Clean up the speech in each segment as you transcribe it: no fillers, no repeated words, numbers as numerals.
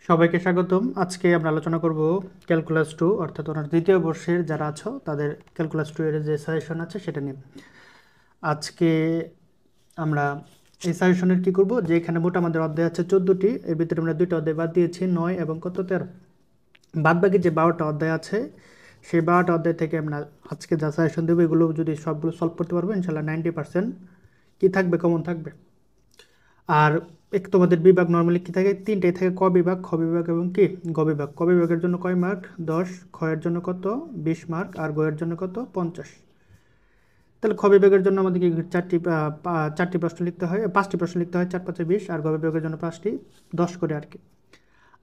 সবাইকে স্বাগতম। আজকে আমরা আলোচনা করব ক্যালকুলাস 2 অর্থাৎ ওনার দ্বিতীয় বর্ষের যারা আছো তাদের ক্যালকুলাস 2 এর যে সাজেশন আছে সেটা নিয়ে আজকে আমরা এই সাজেশনের কি করব যে এখানে মোট আমাদের অধ্যায় আছে 14টি, এর ভিতরে আমরা দুইটা অধ্যায় বাদ দিয়েছি, 9 এবং কত 13। বাদ বাকি যে 12টা অধ্যায় আছে সেই 12টা অধ্যায় থেকে আমরা আজকে যা সাজেশন দেবো এগুলো যদি সবগুলো সলভ করতে পারবো ইনশাল্লাহ 90% কি থাকবে, কমন থাকবে। আর তোমাদের বিভাগ নর্মালি কি থাকে, তিনটাই থাকে, ক বিভাগ, খ বিভাগ এবং কি গ বিভাগ। ক বিভাগের জন্য কয় মার্ক? 10। খ এর জন্য কত? 20 মার্ক। আর গ এর জন্য কত? 50। তাহলে খ বিভাগের জন্য আমাদের কি চারটি প্রশ্ন লিখতে হয়, 5টি প্রশ্ন লিখতে হয়, 4 5 20। আর গ বিভাগের জন্য 5টি, 10 করে আর কি।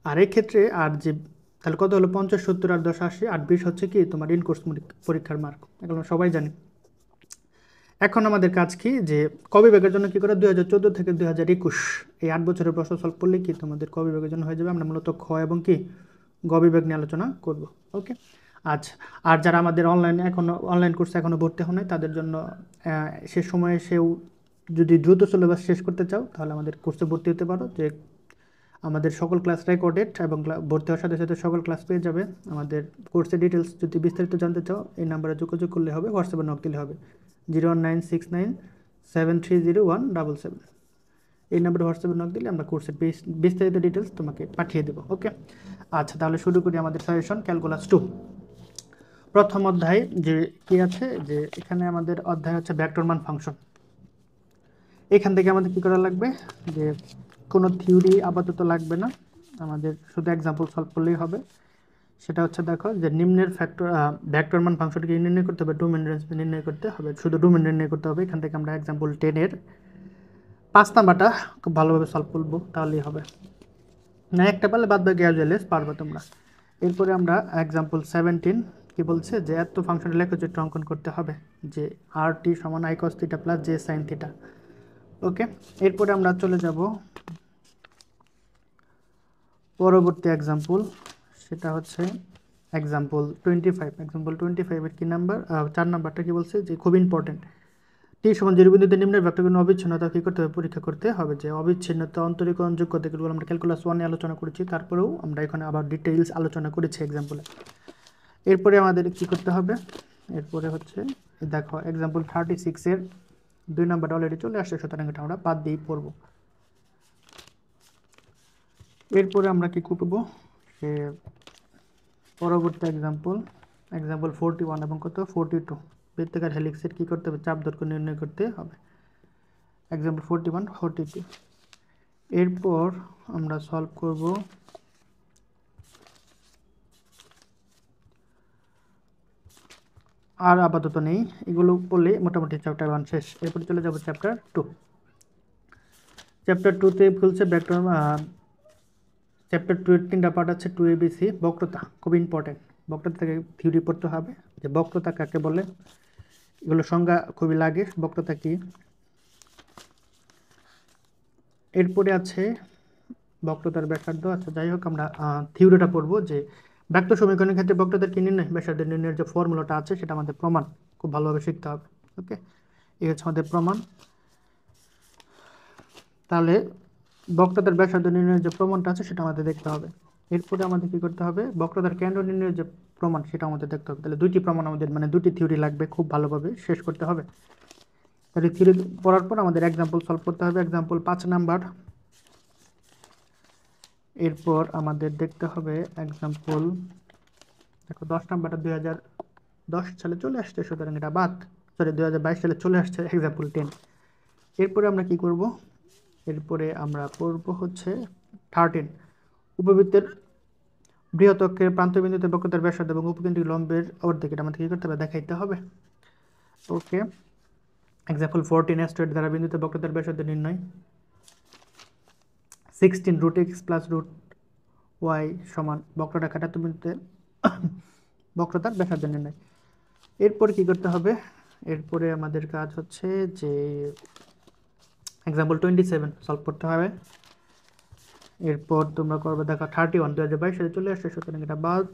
আর এই ক্ষেত্রে আর যে তাহলে কত হলো? 50 70 আর 10 80, 8 20 হচ্ছে কি তোমার ইন কোর্স পরীক্ষার মার্ক, এগুলো সবাই জানে। এখন আমাদের কাজ কি যে ক বিভাগের জন্য কি করে 2014 থেকে 2021 এই 8 বছরের প্রশ্ন সলভ করলে কি তোমাদের ক বিভাগের জন্য হয়ে যাবে। আমরা মূলত খ এবং কি গ বিভাগ নিয়ে আলোচনা করব। ওকে, আচ্ছা। আর যারা আমাদের অনলাইন কোর্সে এখনো ভর্তি হয় নাই তাদের জন্য সে সময়ে সেও যদি দ্রুত সিলেবাস শেষ করতে চাও তাহলে আমাদের কোর্সে ভর্তি হতে পারো। যে আমাদের সকল ক্লাস রেকর্ডেড এবং ভর্তি হওয়ার সাথে সাথে সকল ক্লাস পেয়ে যাবে। আমাদের কোর্সের ডিটেলস যদি বিস্তারিত জানতে চাও এই নাম্বারে যোগাযোগ করলে হবে, হোয়াটসঅ্যাপে নক দিলে হবে 01969730177। এই নাম্বারে হোয়াটসঅ্যাপে নক দিলে আমরা কোর্সের বিস্তারিত ডিটেলস তোমাকে পাঠিয়ে দেবো। ওকে, আচ্ছা তাহলে শুরু করি আমাদের সাজেশন ক্যালকুলাস 2। প্রথম অধ্যায় যে কি আছে, যে এখানে আমাদের অধ্যায় হচ্ছে ভেক্টর মান ফাংশন। এখান থেকে আমাদের কি করা লাগবে, যে কোনো থিওরি আপাতত লাগবে না, আমাদের শুধু এক্সাম্পল সলভ করলেই হবে। সেটা হচ্ছে দেখো যে নিম্নের ভেক্টর মান ফাংশনকে নির্ণয় করতে হবে, ডোমেন রেঞ্জ নির্ণয় করতে হবে, শুধু ডোমেন নির্ণয় করতে হবে। এখান থেকে আমরা এক্সাম্পল 10 এর 5 নাম্বারটা খুব ভালোভাবে সলভ করবো, তাহলেই হবে। না একটা পারলে বাদ বাকি অ্যাজ পারবে তোমরা। এরপরে আমরা এক্সাম্পল 17 কি বলছে, যে এত ফাংশনের লেখচিত্র অঙ্কন করতে হবে, যে আর টি সমান i cos theta plus j sine theta. Okay, এরপরে আমরা চলে যাব পরবর্তী এক্সাম্পল, সেটা হচ্ছে এক্সাম্পল 25। এক্সাম্পল 25 এর কি নাম্বার, 4 নাম্বারটা কি বলছে, যে খুব ইম্পর্টেন্ট। টি সমান 0 বিন্দুতে নিম্নের ভেক্টরগুলো অবিচ্ছিন্নতা কি করতে হবে, পরীক্ষা করতে হবে। যে অবিচ্ছিন্নতা, অন্তরীকরণ, যোগ্যতা এগুলো আমরা ক্যালকুলাস 1 এ আলোচনা করেছি, তারপরেও আমরা এখানে আবার ডিটেইলস আলোচনা করেছি এক্সাম্পলে। এরপরে আমাদের কি করতে হবে, এরপরে হচ্ছে দেখো এক্সাম্পল 36 এর 2 নাম্বারটা অলরেডি চলে আসছে, সুতরাং এটা আমরা বাদ দিয়েই পড়ব। এরপরে আমরা কি করব, যে পরবর্তী এক্সাম্পল 41 এবং কত 42 বৃত্তাকার হেলিক্সের কি করতে হবে, চাপ দৈর্ঘ্য নির্ণয় করতে হবে। এক্সাম্পল 41 42। এরপর আমরা সলভ করব আর আপাতত নেই, এগুলো করলে মোটামুটি চ্যাপ্টার 1 শেষ। এরপর চলে যাব চ্যাপ্টার 2। চ্যাপ্টার 2তে খুলছে ভেক্টর। চ্যাপ্টার 2 এর 3টা পার্ট আছে, 2 ABC। বক্রতা খুব ইম্পর্টেন্ট, বক্রতা থেকে থিওরি পড়তে হবে, যে বক্রতা কাকে বলে, এগুলো সংজ্ঞা খুবই লাগে, বক্রতা কি। এরপরে আছে বক্রতার ব্যাসার্ধ। আচ্ছা যাই হোক, আমরা থিওরিটা পড়বো, যে ভেক্টর সমীকরণের ক্ষেত্রে বক্রতার কি নির্ণয়, ব্যাসার্ধের নির্ণয়ের যে ফর্মুলাটা আছে সেটা আমাদের প্রমাণ খুব ভালোভাবে শিখতে হবে। ওকে, এই হচ্ছে আমাদের প্রমাণ। তাহলে বক্রতার ব্যাসার্ধ নির্ণয়ের যে প্রমাণটা আছে সেটা আমাদের দেখতে হবে। এরপরে আমাদের কি করতে হবে, বক্রতার কেন্দ্র নির্ণয়ের যে প্রমাণ সেটা আমাদের দেখতে হবে। তাহলে দুইটি প্রমাণ আমাদের, মানে দুটি থিওরি লাগবে, খুব ভালোভাবে শেষ করতে হবে। তাহলে থিওরি পড়ার পর আমাদের এক্সাম্পল সলভ করতে হবে, এক্সাম্পল 5 নাম্বার। এরপর আমাদের দেখতে হবে এক্সাম্পল, দেখো 10 নাম্বারটা 2010 সালে চলে আসছে, সুতরাং এটা বাদ, সরি 2022 সালে চলে আসছে এক্সাম্পল 10। এরপরে আমরা কি করব, এরপরে আমরা পড়ব হচ্ছে 13 উপবৃত্তের বৃহৎ অক্ষের প্রান্তবিন্দুতে বক্রতার ব্যাসার্ধ এবং উপকেন্দ্রিক লম্বের অর্ধেক, এটা আমাদের কি করতে হবে, দেখাইতে হবে। ওকে, এক্সাম্পল 14 অ্যাস্ট্রয়েড দ্বারা বিন্দুতে বক্রতার ব্যাসার্ধ নির্ণয়। 16 root x plus root y সমান বক্ররেখাটা বিন্দুতে বক্রতার ব্যাসার্ধ নির্ণয়। এরপর কি করতে হবে, এরপরে আমাদের কাজ হচ্ছে যে এক্সাম্পল 27 সলভ করতে হবে। এরপর তোমরা করবে দেখো 31 2022 সালে চলে আসছে, সুতরাং এটা বাদ।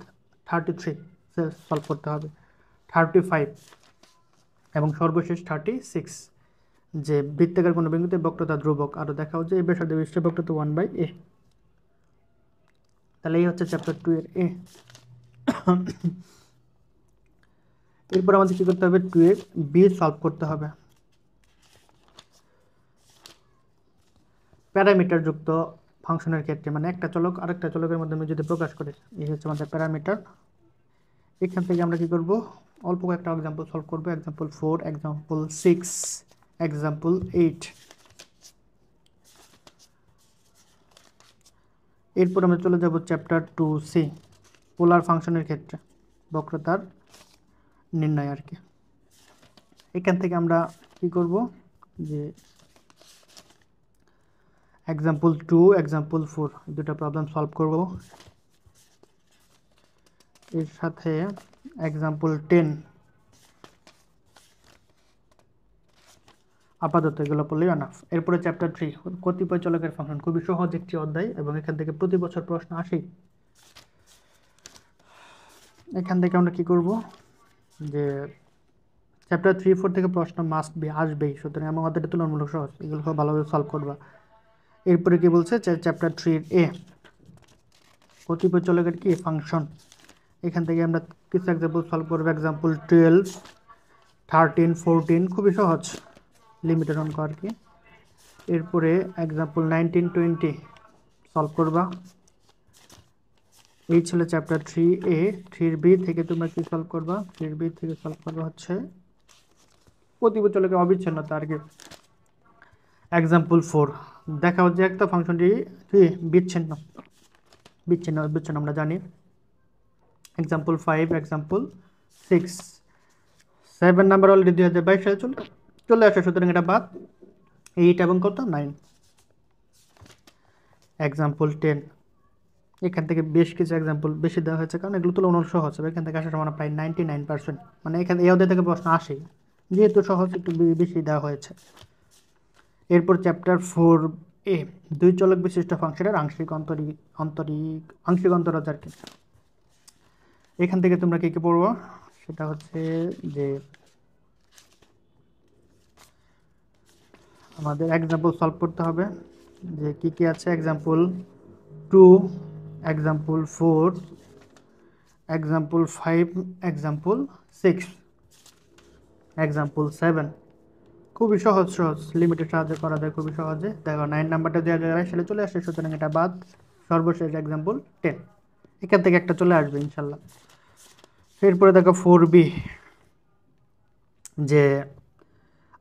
33 সলভ করতে হবে, 35 এবং সর্বশেষ 36, যে বৃত্তাকার কোনো বিন্দুতে বক্রতা ধ্রুবক, আরও দেখাও যে ব্যাসার্ধ বিশিষ্ট বক্রতা 1/a। তাহলে এই হচ্ছে চ্যাপ্টার 2 এর এ। এরপর আমাদের কি করতে হবে, 2 এর বি সলভ করতে হবে। প্যারামিটার যুক্ত ফাংশনের ক্ষেত্রে, মানে একটা চলক আরেকটা চলকের মাধ্যমে যদি প্রকাশ করে, এই হচ্ছে আমাদের প্যারামিটার। এখান থেকে আমরা কি করব, অল্প কয়েকটা এক্সাম্পল সলভ করব। Example 4, example 6, example 8। এরপর আমরা চলে যাব চ্যাপ্টার 2C, পোলার ফাংশনের ক্ষেত্রে বক্রতার নির্ণয় আর কি। এখান থেকে আমরা কি করব, যে এক্সাম্পল 2, এক্সাম্পল 4 দুটো প্রবলেম সলভ করব। এর সাথে এক্সাম্পল 10, আপাতত এগুলো পড়লেই অনাফ। এরপরে চ্যাপ্টার 3, কতিপয় চলকের ফাংশন, খুবই সহজ একটি অধ্যায় এবং এখান থেকে প্রতি বছর প্রশ্ন আসেই। এখান থেকে আমরা কি করব, যে চ্যাপ্টার 3, 4 থেকে প্রশ্ন মাস্ট বি আসবেই, সুতরাং আমাদের তুলনামূলক সহজ, এগুলো খুব ভালোভাবে সলভ করবা। এরপরে কি বলছে, চ্যাপ্টার 3 এ কতিপয় চলকের কি ফাংশন। এখান থেকে আমরা কিছু এক্সাম্পল সলভ করবো। এক্সাম্পল 12, 13, 14 খুবই সহজ, লিমিটেড অঙ্ক আর কি। এরপরে এক্সাম্পল 19, 20 সলভ করবা। এই ছিল চ্যাপ্টার 3A। 3B থেকে তোমরা কি সলভ করবা, 3B থেকে সলভ করবা হচ্ছে কতিপয় চলকের অবিচ্ছিন্নতা আর কি। এক্সাম্পল 4, দেখা হচ্ছে একটা ফাংশনটি কি বিচ্ছিন্ন, বিচ্ছিন্ন বিচ্ছিন্ন আমরা জানি। এক্সাম্পল 5, এক্সাম্পল 6, 7 নাম্বার অলরেডি 2022 সালে চলে আসে, সুতরাং এটা বাদ। 8 এবং কত 9। এক্সাম্পল 10, এখান থেকে বেশ কিছু এক্সাম্পল বেশি দেওয়া হয়েছে, কারণ এগুলো তুলনামূলক সহজ হবে। এখান থেকে আসার সম্ভাবনা প্রায় 99%, মানে এখানে এই অধ্যায় থেকে প্রশ্ন আসেই, যেহেতু সহজ একটু বেশি দেওয়া হয়েছে। এরপর চ্যাপ্টার 4A, দুই চলক বিশিষ্ট ফাংশনের আংশিক আংশিক অন্তরজ আর কি। এখান থেকে তোমরা কি কি পড়বো, সেটা হচ্ছে যে আমাদের এক্সাম্পল সলভ করতে হবে, যে কি কি আছে। Example 2, example 4, example 5, example 6, example 7 খুবই সহজ সহজ, লিমিটের সাহায্যে করা যায় খুবই সহজে। দেখো 9 নাম্বারটা 2022 সালে চলে আসে, সুতরাং এটা বাদ। সর্বশেষ এক্সাম্পল 10, এখান থেকে একটা চলে আসবে ইনশাল্লাহ। এরপরে দেখো 4B, যে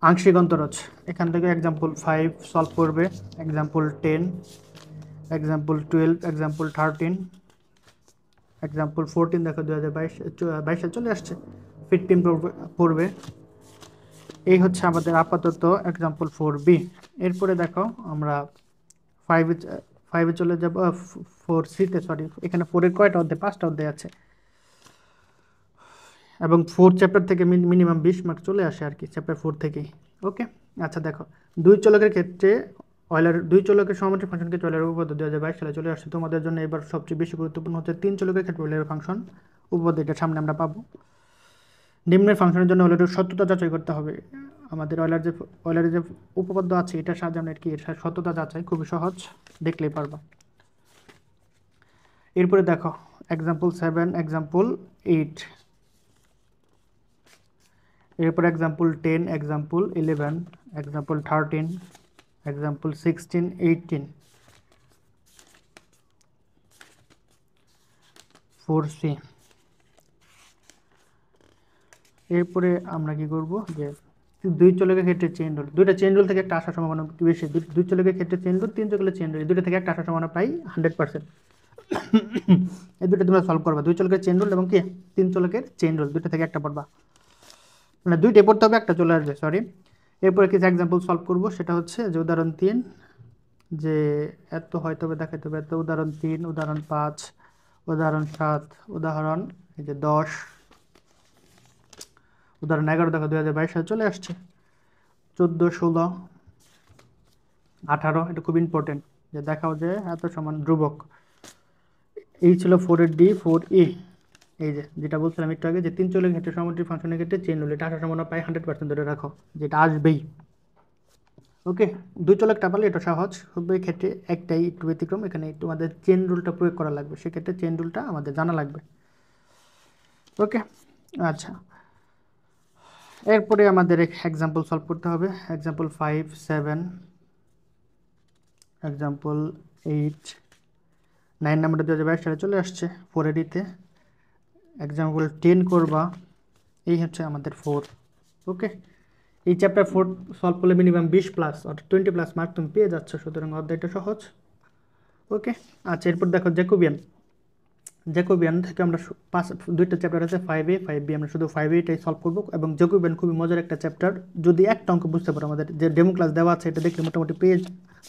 আংশিক অন্তরজ। এখান থেকে এক্সাম্পল 5 সলভ করবে, এক্সাম্পল 10, এক্সাম্পল 12, এক্সাম্পল 13, এক্সাম্পল 14 দেখো 2022 সালে চলে আসছে, 15 পড়বে। এই হচ্ছে আমাদের আপাতত এক্সাম্পল 4B। এরপরে দেখো আমরা 5-এ চলে যাব, 4C-তে, সরি এখানে 4-এর কয়টা অধ্যায়, 5টা অধ্যায় আছে, এবং 4 চ্যাপ্টার থেকে মিনিমাম 20 মার্ক চলে আসে আর কি, চ্যাপ্টার 4 থেকেই। ওকে, আচ্ছা দেখো, দুই চলকের ক্ষেত্রে দুই চলকের সহমতের ফাংশনকে অয়েলারের উপপাদ্য 2022 সালে চলে আসছে। তোমাদের জন্য এবার সবচেয়ে বেশি গুরুত্বপূর্ণ হচ্ছে 3 চলকের ক্ষেত্রে অয়েলারের ফাংশন উপপাদ্য, এটা সামনে আমরা পাবো। নিম্নের ফাংশনের জন্য অয়েলারের সত্যতা যাচাই করতে হবে। আমাদের অয়েলারের যে উপপাদ্য আছে, এটার সাহায্যে আমরা কি এর সত্যতা যাচাই, খুবই সহজ, দেখলেই পারবা। এরপরে দেখো এক্সাম্পল 7, এক্সাম্পল 8, এরপর example 10, example 11, example 13, example 16, 18, 4C। এরপরে আমরা কি করব, যে দুই চলকের ক্ষেত্রে চেইন রুল, দুইটা চেইন রুল থেকে একটা আসার সম্ভাবনা বেশি। দুই চলকের ক্ষেত্রে চেইন রুল, 3 চলকের চেইন রুল, দুইটা থেকে একটা আসার সম্ভাবনা প্রায় 100%। এই দুটো তোমরা সলভ করবা, দুই চলকের চেইন রুল এবং কি 3 চলকের চেইন রুল, দুটো থেকে একটা পড়বা, মানে দুইটাই পড়তে হবে, একটা চলে আসবে, সরি। এরপরে কিছু এক্সাম্পল সলভ করব, সেটা হচ্ছে যে উদাহরণ 3, যে এত হয়তো দেখাইতে হবে এত, উদাহরণ 3, উদাহরণ 5, উদাহরণ 7, উদাহরণ এই যে 10, উদাহরণ 11 দেখো 2022 সালে চলে আসছে, 14, 16, 18, এটা খুব ইম্পর্টেন্ট, যে দেখাও যে এত সমান ধ্রুবক। এই ছিল 4-এর ডি। 4E, এই যে যেটা বলছিলাম একটু আগে, যে 3 চলকের ক্ষেত্রে সহমতের ফাংশনের ক্ষেত্রে চেইন রুল, এটা আসার সম্ভাবনা প্রায় 100% ধরে রাখো, যেটা আসবেই। ওকে, দুই চলক টাপালে এটা সহজ হবে। ক্ষেত্রে একটাই একটু ব্যতিক্রম, এখানে তোমাদের চেন রুলটা প্রয়োগ করা লাগবে, সেক্ষেত্রে চেন রুলটা আমাদের জানা লাগবে। ওকে, আচ্ছা, এরপরে আমাদের এক্সাম্পল সলভ করতে হবে। এক্সাম্পল 5, 7, এক্সাম্পল 8, 9 নাম্বারটা 2022 সালে চলে আসছে 4 এক্সাম্পল 10 করবা, এই হচ্ছে আমাদের 4। ওকে, এই চ্যাপ্টার 4 সলভ করলে মিনিমাম 20+ অর্থাৎ 20+ মার্ক তুমি পেয়ে যাচ্ছ, সুতরাং অধ্যায়টা সহজ। ওকে, আচ্ছা, এরপর দেখো জ্যাকোবিয়ান থেকে আমরা দুইটা চ্যাপ্টার আছে 5A 5B, আমরা শুধু 5Aটাই সলভ করবো। এবং জ্যাকোবিয়ান খুবই মজার একটা চ্যাপ্টার, যদি একটা অঙ্ক বুঝতে পারো, আমাদের যে ডেমো ক্লাস দেওয়া আছে এটা দেখলে মোটামুটি পেয়ে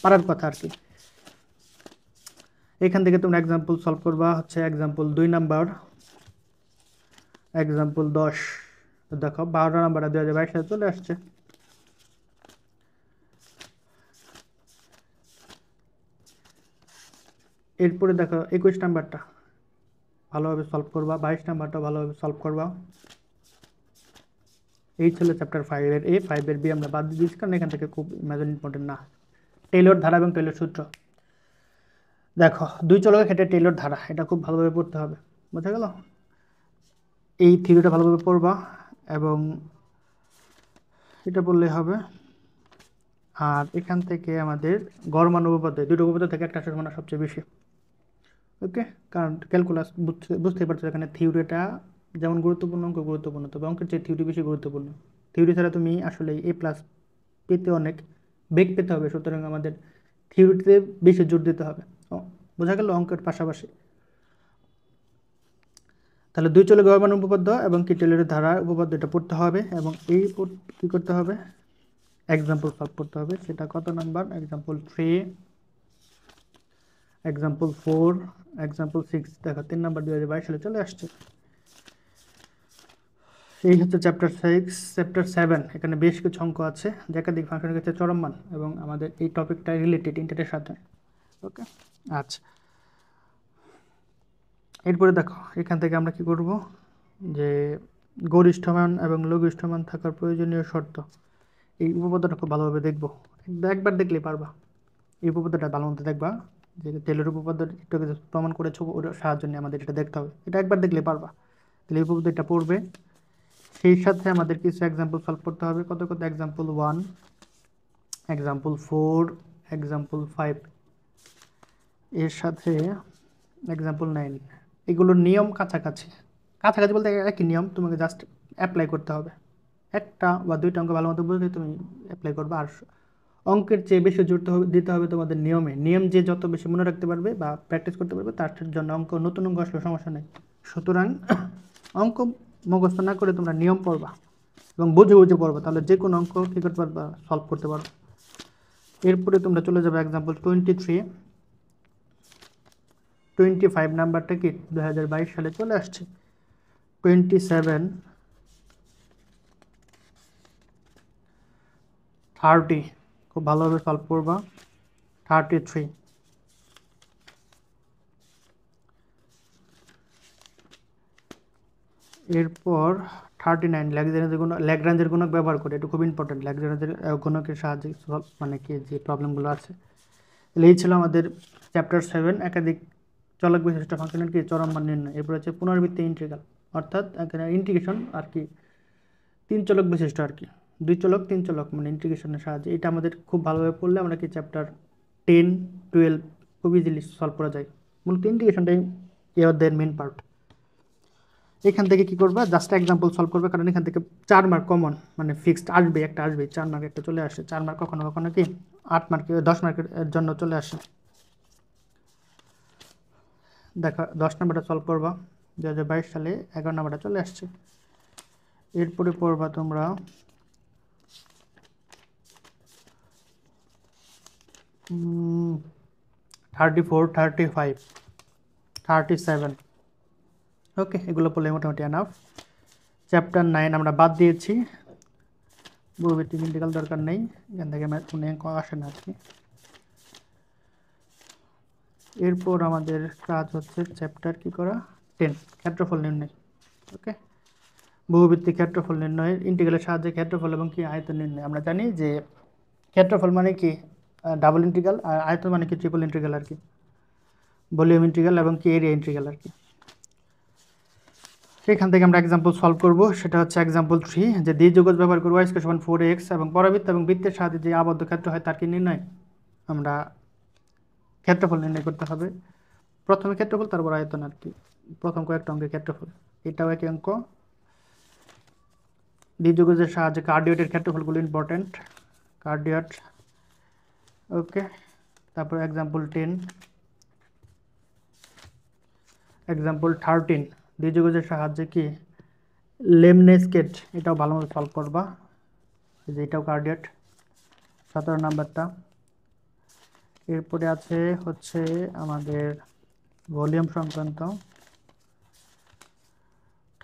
পারার কথা আর কি। এখান থেকে তোমরা এক্সাম্পল সলভ করবা, হচ্ছে এক্সাম্পল 2 নাম্বার, এক্সাম্পল 10। দেখো 12 নাম্বারটা 2022 সালে চলে আসছে। এরপরে দেখো 21 নাম্বারটা ভালোভাবে সলভ করবা, 22 নাম্বারটা ভালোভাবে সলভ করবা। এই ছিল চ্যাপ্টার 5-এর A। 5-এর B আমরা বাদ দিয়ে দিচ্ছি, কারণ এখান থেকে খুব ইম্পর্টেন্ট না। টেইলর ধারা এবং টেইলর সূত্র, দেখো দুই চলকের ক্ষেত্রে টেইলর ধারা, এটা খুব ভালোভাবে পড়তে হবে, বোঝা গেল? এই থিওরিটা ভালোভাবে পড়বা এবং এটা বললেই হবে। আর এখান থেকে আমাদের গড় মান উপপাদ্য, দুটো উপপাদ্য থেকে একটা আসল মান সবচেয়ে বেশি। ওকে, কারণ ক্যালকুলাস বুঝতেই পারছো, এখানে থিওরিটা যেমন গুরুত্বপূর্ণ, অঙ্ক গুরুত্বপূর্ণ, তবে অঙ্কের চেয়ে থিওরি বেশি গুরুত্বপূর্ণ। থিওরি ছাড়া তুমি আসলে A+ পেতে অনেক বেগ পেতে হবে, সুতরাং আমাদের থিওরিতে বেশি জোর দিতে হবে। বোঝা গেল অঙ্কের পাশাপাশি। তাহলে দুই চলে গড় মান উপপাদ্য এবং কি টেইলরের ধারা উপপাদ্য এটা পড়তে হবে, এবং এই কী করতে হবে, এক্সাম্পল সলভ করতে হবে। সেটা কত নাম্বার? Example 3, example 4, example 6। দেখো 3 নাম্বার 2022 সালে চলে আসছে। এই হচ্ছে চ্যাপ্টার 6। চ্যাপ্টার 7 এখানে বেশ কিছু অঙ্ক আছে, যে একাধিক ফাংশনের ক্ষেত্রে চরম মান, এবং আমাদের এই টপিকটা রিলেটেড ইন্টারের সাথে। ওকে, আচ্ছা, এরপরে দেখো এখান থেকে আমরা কি করব, যে গরিষ্ঠ মান এবং লঘিষ্ঠ মান থাকার প্রয়োজনীয় শর্ত, এই উপপাদ্যটা খুব ভালোভাবে দেখবো। একবার দেখলেই পারবা। এই উপপাদ্যটা ভালো মতো দেখবা, যে টেইলর উপপাদ্য একটু আগে প্রমাণ করেছো, ওর সাহায্য নিয়ে আমাদের এটা দেখতে হবে। এটা একবার দেখলে পারবা, তাহলে এই উপপাদ্যটা পড়বে। সেই সাথে আমাদের কিছু এক্সাম্পল সলভ করতে হবে। কত কত? এক্সাম্পল 1, এক্সাম্পল 4, এক্সাম্পল 5, এর সাথে এক্সাম্পল 9। এগুলোর নিয়ম কাছাকাছি, কাছাকাছি বলতে একই নিয়ম, তোমাকে জাস্ট অ্যাপ্লাই করতে হবে। একটা বা দুইটা অঙ্ক ভালো মতো বুঝলে তুমি অ্যাপ্লাই করবে। আর অঙ্কের চেয়ে বেশি জোর দিতে হবে তোমাদের নিয়মে। নিয়ম যে যত বেশি মনে রাখতে পারবে বা প্র্যাকটিস করতে পারবে, তার জন্য অঙ্ক, নতুন অঙ্ক আসলে সমস্যা নেই। সুতরাং অঙ্ক মুখস্থ না করে তোমরা নিয়ম পড়বা এবং বুঝে বুঝে পড়বা, তাহলে যে কোনো অঙ্ক কী করতে পারবা, সলভ করতে পারবে। এরপরে তোমরা চলে যাবে এক্সাম্পল 23। 25 নাম্বারটা কি 2022 সালে চলে আসছে। 27, 30 খুব ভালোভাবে সলভ করবা। 33, এরপর 39 ল্যাগ্রাঞ্জের গুণক ব্যবহার করে, এটা খুব ইম্পর্টেন্ট। ল্যাগ্রাঞ্জের গুণকের সাহায্যে মানে কি যে প্রবলেমগুলো আছে। এই ছিল আমাদের চ্যাপ্টার 7, একাধিক চলক বিশিষ্ট ফাংশনের কি চরম মান নির্ণয়। এরপর হচ্ছে পুনরাবৃত্তি ইন্টিগ্রাল, অর্থাৎ এখানে ইন্টিগ্রেশন আর কি, 3 চলক বিশিষ্ট আর কি, 2 চলক 3 চলক মানে ইন্টিগ্রেশনের সাহায্যে। এটা আমাদের খুব ভালোভাবে পড়লে আমরা কি চ্যাপ্টার 10, 12 খুব ইজিলি সলভ করা যায়। মূলত ইন্টিগ্রেশনটাই এই অধ্যায়ের মেন পার্ট। এখান থেকে কি করবা, জাস্ট এক্সাম্পল সলভ করবে, কারণ এখান থেকে 4 মার্ক কমন মানে ফিক্সড আসবে, একটা আসবে, 4 মার্ক একটা চলে আসে। 4 মার্ক কখনো কখনো কি 8 মার্কের 10 মার্কের জন্য চলে আসে। দেখো 10 নাম্বারটা সলভ করবা, 2022 সালে 11 নাম্বারটা চলে আসছে। এরপরে পড়বা তোমরা 34, 35, 37। ওকে, এগুলো পড়লে মোটামুটি এনাফ। চ্যাপ্টার 9 আমরা বাদ দিয়েছি, বহুভিত্তিক ইন্টিগ্রাল দরকার নেই, এখান থেকে কোনো অঙ্ক আসে না আর কি। এরপর আমাদের কাজ হচ্ছে চ্যাপ্টার কি করা, 10 ক্ষেত্রফল নির্ণয়। ওকে, বহুভিত্তিক ক্ষেত্রফল নির্ণয়ের ইন্টিগ্রালের সাহায্যে ক্ষেত্রফল এবং কি আয়তন নির্ণয়। আমরা জানি যে ক্ষেত্রফল মানে কি ডাবল ইন্টিগ্রাল, আর আয়তন মানে কি ট্রিপল ইন্টিগ্রাল আর কি, ভলিউম ইন্টিগ্রাল এবং কি এরিয়া ইন্টিগ্রাল আর কি। সেখান থেকে আমরা এক্সাম্পল সলভ করব, সেটা হচ্ছে এক্সাম্পল 3, যে দ্বিযুগজ ব্যবহার করবো y² = 4x এবং পরাবৃত্ত এবং বৃত্তের সাহায্যে যে আবদ্ধ ক্ষেত্র হয় তার কি নির্ণয়, আমরা ক্ষেত্রফল নির্ণয় করতে হবে। প্রথমে ক্ষেত্রফল, তারপর আয়তন আর কি, প্রথম কয়েকটা অঙ্কের ক্ষেত্রফল। এটাও একই অঙ্ক। দ্বিযুগজের সাহায্যে কার্ডিওয়েটের ক্ষেত্রফলগুলো ইম্পর্টেন্ট, কার্ডিওয়েট। ওকে, তারপর এক্সাম্পল 10, এক্সাম্পল 13, দ্বিযুগজের সাহায্যে কি লেমনেসকেট, এটাও ভালোমতো সলভ করবা, যে এটাও কার্ডিওয়েট, 17 নাম্বারটা। এরপরে আছে হচ্ছে আমাদের ভলিউম সংক্রান্ত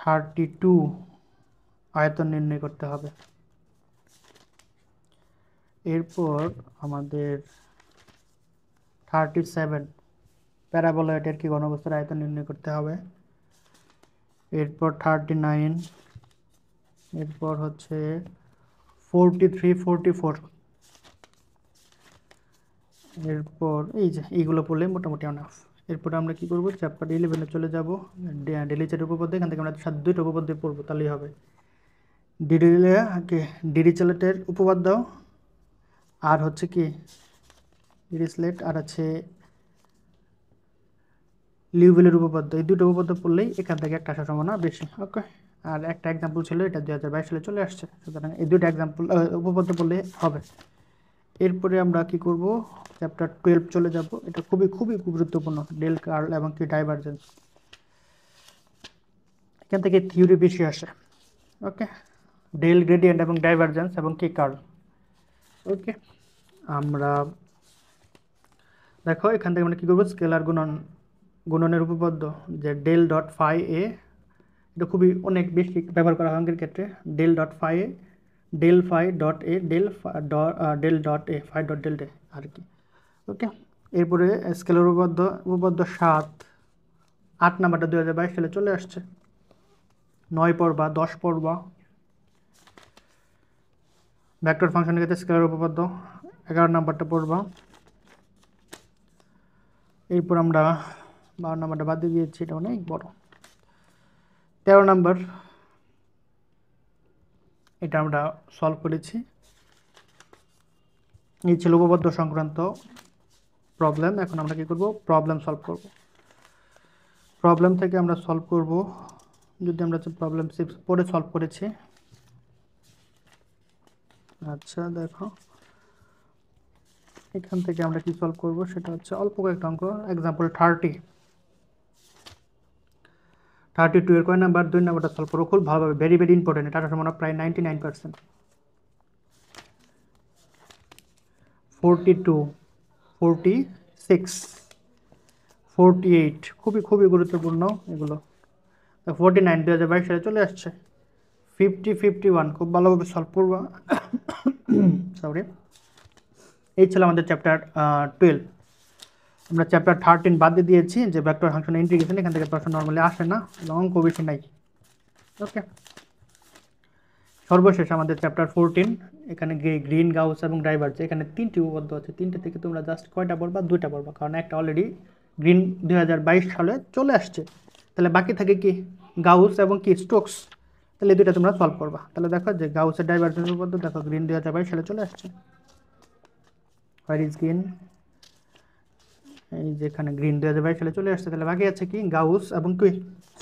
32, আয়তন নির্ণয় করতে হবে। এরপর আমাদের 37, প্যারাবোলয়েডের কি ঘনবস্তুর আয়তন নির্ণয় করতে হবে। এরপর 39, এরপর হচ্ছে 43, 44, এরপর এই যে এইগুলো পড়লে মোটামুটি অনাফ। এরপর আমরা কি করব, চ্যাপ্টার 11-এ চলে যাব, ডিরিচলেটের উপপাদ্য। এখান থেকে আমরা 2টা উপপাদ্য পড়বো, তাহলেই হবে। ডিরিচলেটের উপপাদ্য আর হচ্ছে কি ডিরিচলেট, আর আছে লিউভিলের উপপাদ্য। এই দুটো উপপাদ্য পড়লেই এখান থেকে একটা আসার সম্ভাবনা বেশি। ওকে, আর একটা এক্সাম্পল ছিল, এটা 2022 সালে চলে আসছে, সুতরাং এই দুটো এক্সাম্পল উপপাদ্য পড়লে হবে। এরপরে আমরা কি করব, চ্যাপ্টার 12 চলে যাব। এটা খুবই খুবই গুরুত্বপূর্ণ, ডেল কার্ল এবং কি ডাইভারজেন্স। এখান থেকে থিওরি বেশি আসে। ওকে, ডেল গ্রেডিয়েন্ট এবং ডাইভারজেন্স এবং কি কার্ল। ওকে, আমরা দেখো এখান থেকে আমরা কি করব, স্কেলার গুণনের উপপাদ্য, যে ডেল ডট ফাই এ, এটা খুবই অনেক বেশি ব্যবহার করা হয় অঙ্কের ক্ষেত্রে। Del dot phi A, del phi dot A, del dot A, phi dot del ডে আর কি। ওকে, এরপরে স্কেলার উপপাদ্য 7, 8 নাম্বারটা 2022 সালে চলে আসছে। 9 পড়বা, 10 পড়বা। ভেক্টর ফাংশনের ক্ষেত্রে স্কেলার উপপাদ্য 11 নাম্বারটা পড়বা। এরপর আমরা 12 নাম্বারটা বাদ দিয়ে দিয়েছি, এটা অনেক বড়। 13 নাম্বার, এটা আমরা সলভ করেছি। এই ছিল উপপাদ্য সংক্রান্ত প্রবলেম। এখন আমরা কি করব, প্রবলেম সলভ করব। প্রবলেম থেকে আমরা সলভ করব, যদি আমরা প্রবলেম 6 পরে সলভ করেছি। আচ্ছা দেখো, এখান থেকে আমরা কি সলভ করব, সেটা হচ্ছে অল্প কয়েকটা অঙ্ক। এক্সাম্পল 32 এর কয় নাম্বার, 2 নাম্বারটা সলভ করো খুব ভালোভাবে, ভেরি ভেরি ইম্পর্টেন্ট। এটা সম্ভাবনা প্রায় 99%। 42, 46, 48, খুবই খুবই গুরুত্বপূর্ণ এগুলো। 49 2022 সালে চলে আসছে। 50, 51 খুব ভালোভাবে সলভ করবা। সরি, এই ছিল আমাদের চ্যাপ্টার 12। আমরা চ্যাপ্টার 13 বাদ দিয়ে দিয়েছি, যে ভেক্টর ফাংশন ইন্টিগ্রেশন। এখান থেকে প্রশ্ন নর্মালি আসে না, অঙ্ক বেশি নাই। ওকে, সর্বশেষ আমাদের চ্যাপ্টার 14। এখানে গ্রিন, গাউস এবং ডাইভার্জ, এখানে 3টি উপপাদ্য আছে। 3টে থেকে তোমরা জাস্ট কয়টা পড়বা, 2টা পড়বা, কারণ একটা অলরেডি গ্রিন 2022 সালে চলে আসছে। তাহলে বাকি থাকে কি গাউস এবং কি স্টোকস, তাহলে এই দুইটা তোমরা সলভ করবা। তাহলে দেখো যে গাউসের ডাইভার্জেন্স উপপাদ্য, দেখো গ্রিন 2022 সালে চলে আসছে। হোয়ার ইজ গ্রিন, এই যেখানে গ্রিন 2022 সালে চলে আসছে। তাহলে বাকি আছে কি গাউস এবং কি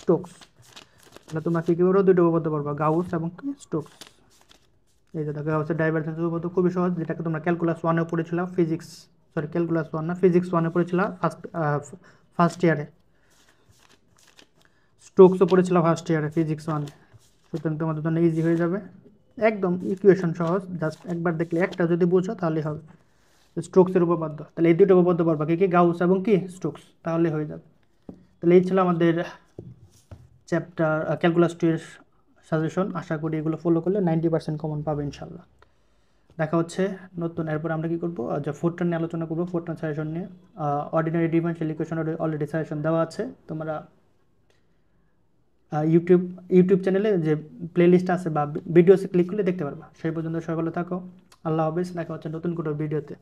স্টোকস। তাহলে তোমরা কি করো, দুটো উপপাদ্য পড়বা, গাউস এবং কি স্টোকস। এই যে দেখো গাউসের ডাইভারজেন্স উপপাদ্য খুবই সহজ, যেটাকে তোমরা ক্যালকুলাস 1-এ পড়েছিল, ক্যালকুলাস 1 না, ফিজিক্স 1-এ পড়েছিল ফার্স্ট ইয়ারে। স্টোকসও পড়েছিল ফার্স্ট ইয়ারে ফিজিক্স 1-এ। সুতরাং তোমাদের জন্য ইজি হয়ে যাবে, একদম ইকুয়েশন সহজ, জাস্ট একবার দেখলে, একটা যদি বুঝো তাহলেই হবে। স্টোকসের উপপাদ্য, তাহলে এই দুটো উপপাদ্য পড়বা, কি গাউস এবং কি স্টোকস, তাহলে হয়ে যাবে। তাহলে এই ছিল আমাদের চ্যাপ্টার ক্যালকুলাস 2 এর সাজেশন। আশা করি এগুলো ফলো করলে 90% কমন পাবে ইনশাল্লাহ। দেখা হচ্ছে নতুন। এরপর আমরা কি করবো, যে ফোরট্রান নিয়ে আলোচনা করবো, ফোরট্রান সাজেশন নিয়ে। অর্ডিনারি ডিফারেনশিয়াল ইকুয়েশনের অলরেডি সাজেশন দেওয়া আছে। তোমরা ইউটিউব চ্যানেলে যে প্লেলিস্ট আছে বা ভিডিওসে ক্লিক করলে দেখতে পারবা। সেই পর্যন্ত সকলে থাকো। আল্লাহ হাফেজ, দেখা হচ্ছে নতুন কোনো ভিডিওতে।